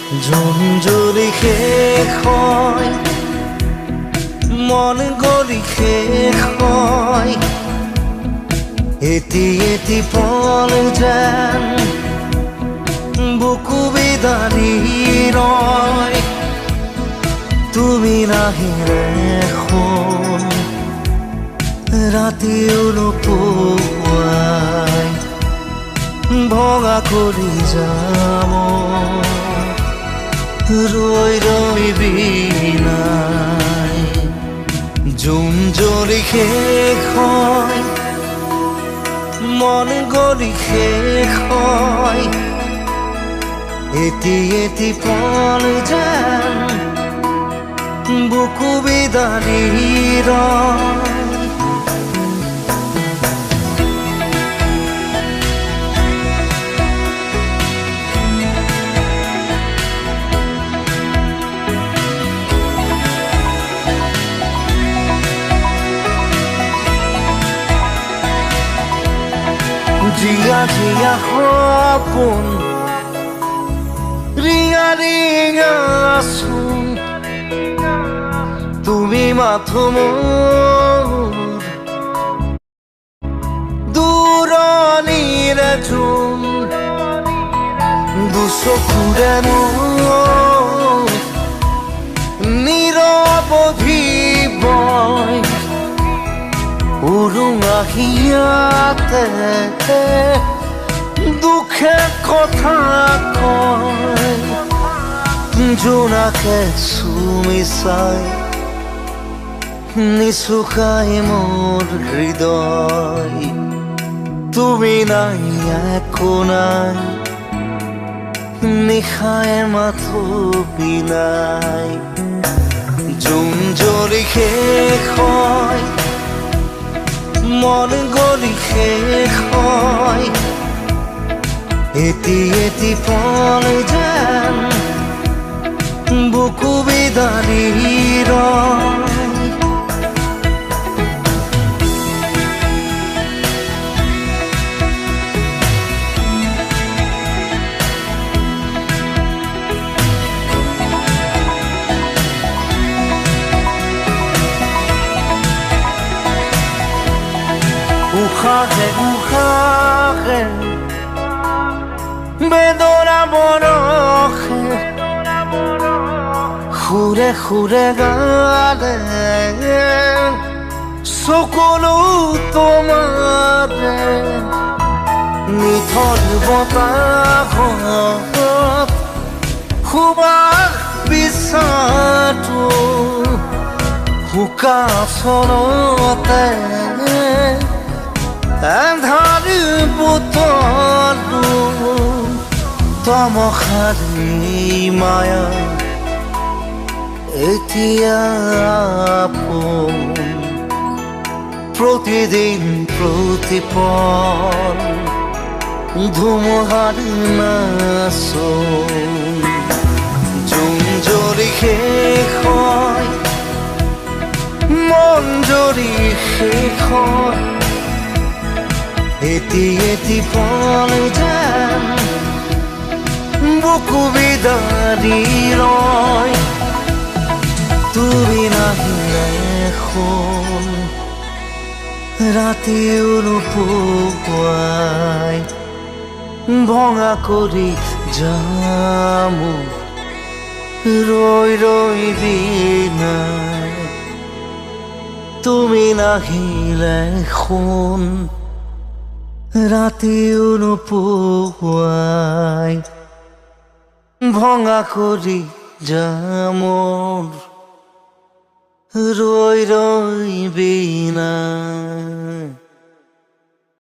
জোন যদি শেষ হয়, মন গলি শেষ হয়, এটি এটি পল যেন বুকু বিদাৰি ৰয়। তুমি নাহিলে শুন ৰাতিও নোপোৱাই, ভঙা কৰি যাম ৰৈ ৰৈ বিনাই। জোন যদি শেষ হয়, মন গলি শেষ হয়, এটি এটি পল যেন বুকু বিদাৰি ৰয়। জিয়া জিয়া সপোন ৰিঙা ৰিঙা চোন, তুমি মাথো মোৰ দূৰণিৰে জোন। দুচকুৰে মোৰ নিৰৱধি বয়, উৰুঙা হিয়াতে দুখে কথা কয়। জোনাকে চুমি চাই নিচুকাই মোৰ হৃদয়। তুমি নাই একো নাই, নিশাই মাথো বিনাই। জোন যদি শেষ হয়, মন গলি শেষ হয়, এটি এটি পল যেন বুকু বিদাৰি ৰয়। উশাহে উশাহে বেদনা বৰষে, সুৰে সুৰে গালে চকুলো তোমাৰে। নিথৰ বতাহত সুবাস বিচাৰটো, শুকাচলতে এন্ধাৰ বুটলো। তমসাৰী মায়া এতিয়া আপোন, প্ৰতিদিন প্ৰতিপল ধুমুহাৰ নাচোন। জোন যদি শেষ হয়, মন যদি শেষ হয়, এটি এটি পল যেন বুকু বিদাৰি ৰয়। তুমি নাহিলে শুন ৰাতিও নোপোৱাই, ভঙা কৰি যাম ৰৈ ৰৈ বিনাই। তুমি নাহিলে শুন ৰাতিও নোপোৱাই, ভঙা কৰি যাম ৰৈ ৰৈ বিনাই।